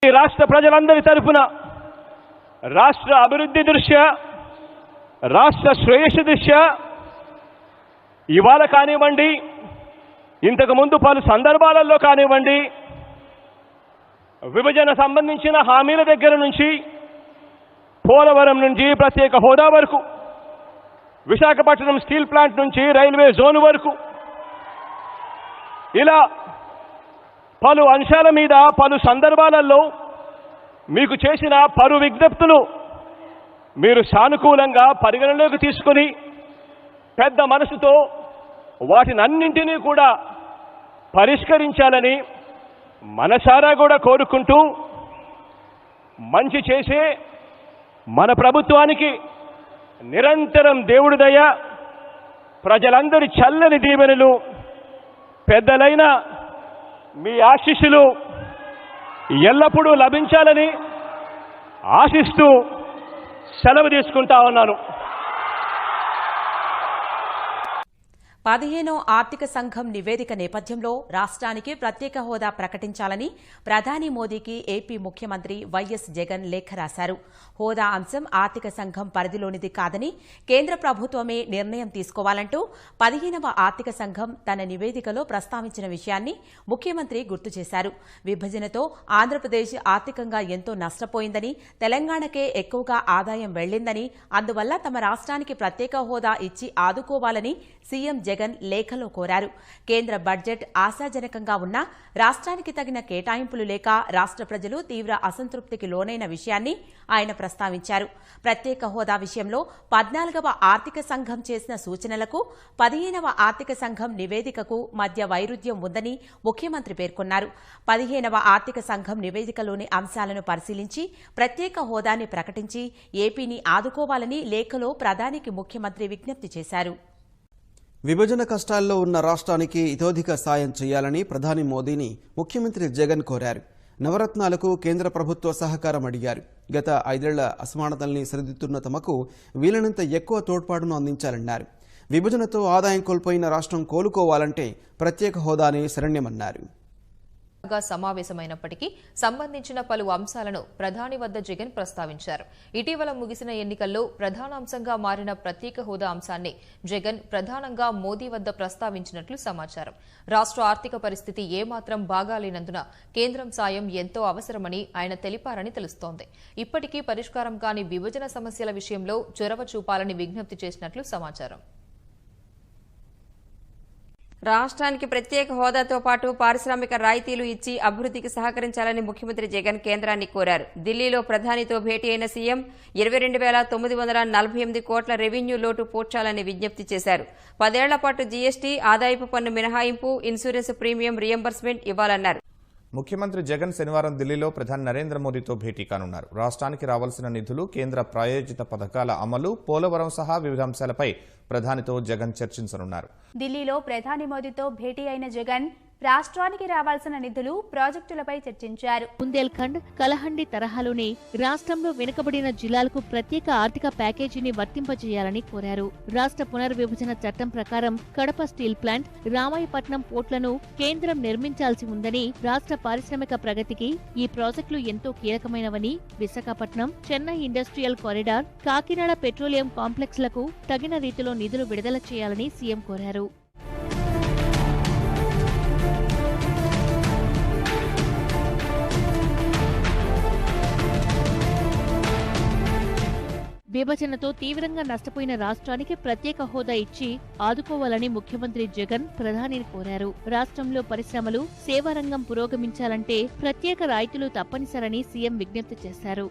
రాష్ట్ర ప్రజలందరి తరపున రాష్ట్ర అభివృద్ధి దృష్ట్యా, రాష్ట్ర శ్రేయస్సు దృష్ట్యా ఇవాళ కానివ్వండి, ఇంతకు ముందు పలు సందర్భాలలో కానివ్వండి, విభజన సంబంధించిన హామీల దగ్గర నుంచి, పోలవరం నుంచి ప్రత్యేక హోదా వరకు, విశాఖపట్నం స్టీల్ ప్లాంట్ నుంచి రైల్వే జోన్ వరకు, ఇలా పలు అంశాల మీద పలు సందర్భాలలో మీకు చేసిన పలు విజ్ఞప్తులు మీరు సానుకూలంగా పరిగణలోకి తీసుకొని పెద్ద మనసుతో వాటినన్నింటినీ కూడా పరిష్కరించాలని మనసారా కూడా కోరుకుంటూ, మంచి చేసే మన ప్రభుత్వానికి నిరంతరం దేవుడి దయ, ప్రజలందరి చల్లని దీవెనలు, పెద్దలైన మీ ఆశీస్సులు ఎల్లప్పుడూ లభించాలని ఆశిస్తూ సెలవు తీసుకుంటా ఉన్నాను. 15వ ఆర్థిక సంఘం నివేదిక నేపథ్యంలో రాష్ట్రానికి ప్రత్యేక హోదా ప్రకటించాలని ప్రధాని మోదీకి ఏపీ ముఖ్యమంత్రి వైఎస్ జగన్ లేఖ రాశారు. హోదా అంశం ఆర్థిక సంఘం పరిధిలోనిది కాదని కేంద్ర ప్రభుత్వమే నిర్ణయం తీసుకోవాలంటూ 15వ ఆర్థిక సంఘం తన నివేదికలో ప్రస్తావించిన విషయాన్ని ముఖ్యమంత్రి గుర్తు చేశారు. విభజనతో ఆంధ్రప్రదేశ్ ఆర్థికంగా ఎంతో నష్టపోయిందని, తెలంగాణకే ఎక్కువగా ఆదాయం వెళ్లిందని, అందువల్ల తమ రాష్ట్రానికి ప్రత్యేక హోదా ఇచ్చి ఆదుకోవాలని సీఎం జగన్ లేఖలో కోరారు. కేంద్ర బడ్జెట్ ఆశాజనకంగా ఉన్నా రాష్ట్రానికి తగిన కేటాయింపులు లేక రాష్ట్ర ప్రజలు తీవ్ర అసంతృప్తికి లోనైన విషయాన్ని ఆయన ప్రస్తావించారు. ప్రత్యేక హోదా విషయంలో 14వ ఆర్థిక సంఘం చేసిన సూచనలకు 15వ ఆర్థిక సంఘం నివేదికకు మధ్య వైరుధ్యం ఉందని ముఖ్యమంత్రి పేర్కొన్నారు. 15వ ఆర్థిక సంఘం నివేదికలోని అంశాలను పరిశీలించి ప్రత్యేక హోదాని ప్రకటించి ఏపీని ఆదుకోవాలని లేఖలో ప్రధానికి ముఖ్యమంత్రి విజ్ఞప్తి చేశారు. విభజన కష్టాల్లో ఉన్న రాష్ట్రానికి ఇతోధిక సాయం చేయాలని ప్రధాని మోదీని ముఖ్యమంత్రి జగన్ కోరారు. నవరత్నాలకు కేంద్ర ప్రభుత్వ సహకారం అడిగారు. గత 5 ఏళ్ల అసమానతల్ని సరిదిద్దుతున్న తమకు వీలైనంత ఎక్కువ తోడ్పాటును అందించాలన్నారు. విభజనతో ఆదాయం కోల్పోయిన రాష్ట్రం కోలుకోవాలంటే ప్రత్యేక హోదానే శరణ్యమన్నారు. సమావేశమైనప్పటికీ సంబంధించిన పలు అంశాలను ప్రధాని వద్ద జగన్ ప్రస్తావించారు. ఇటీవల ముగిసిన ఎన్నికల్లో ప్రధానాంశంగా మారిన ప్రత్యేక హోదా అంశాన్ని జగన్ ప్రధానంగా మోదీ వద్ద ప్రస్తావించినట్లు సమాచారం. రాష్ట్ర ఆర్థిక పరిస్థితి ఏమాత్రం బాగాలేనందున కేంద్రం సాయం ఎంతో అవసరమని ఆయన తెలిపారని తెలుస్తోంది. ఇప్పటికీ పరిష్కారం కాని విభజన సమస్యల విషయంలో చొరవ చూపాలని విజ్ఞప్తి చేసినట్లు సమాచారం. రాష్ట్రానికి ప్రత్యేక హోదాతో పాటు పారిశ్రామిక రాయితీలు ఇచ్చి అభివృద్ధికి సహకరించాలని ముఖ్యమంత్రి జగన్ కేంద్రాన్ని కోరారు. ఢిల్లీలో ప్రధానితో భేటీ అయిన సీఎం 22,948 కోట్ల రెవెన్యూ లోటు పూడ్చాలని విజ్ఞప్తి చేశారు. 10 ఏళ్ల పాటు జీఎస్టీ, ఆదాయపు పన్ను మినహాయింపు, ఇన్సూరెన్స్ ప్రీమియం రియంబర్స్మెంట్ ఇవ్వాలన్నారు. ముఖ్యమంత్రి జగన్ శనివారం ఢిల్లీలో ప్రధాని నరేంద్ర మోదీతో భేటీ కానున్నారు. రాష్ట్రానికి రావాల్సిన నిధులు, కేంద్ర ప్రాయోజిత పథకాల అమలు, పోలవరం సహా వివిధ అంశాలపై ప్రధానితో జగన్ చర్చించనున్నారు. ఢిల్లీలో ప్రధాని మోదీతో భేటీ అయిన జగన్ రాష్ట్రానికి రావాల్సిన నిధులు, ప్రాజెక్టులపై చర్చించారు. బుందేల్ఖండ్, కలహండి తరహాలోనే రాష్ట్రంలో వెనుకబడిన జిల్లాలకు ప్రత్యేక ఆర్థిక ప్యాకేజీని వర్తింపజేయాలని కోరారు. రాష్ట్ర పునర్విభజన చట్టం ప్రకారం కడప స్టీల్ ప్లాంట్, రామాయపట్నం పోర్టులను కేంద్రం నిర్మించాల్సి ఉందని, రాష్ట్ర పారిశ్రామిక ప్రగతికి ఈ ప్రాజెక్టులు ఎంతో కీలకమైనవని, Visakhapatnam, Chennai industrial corridor, Kakinada petroleum కాంప్లెక్స్లకు తగిన రీతిలో నిధులు విడుదల చేయాలని సీఎం కోరారు. విభజనతో తీవ్రంగా నష్టపోయిన రాష్ట్రానికి ప్రత్యేక హోదా ఇచ్చి ఆదుకోవాలని ముఖ్యమంత్రి జగన్ ప్రధానిని కోరారు. రాష్ట్రంలో పరిశ్రమలు, సేవారంగం పురోగమించాలంటే ప్రత్యేక రాయితీలు తప్పనిసరని సీఎం విజ్ఞప్తి చేశారు.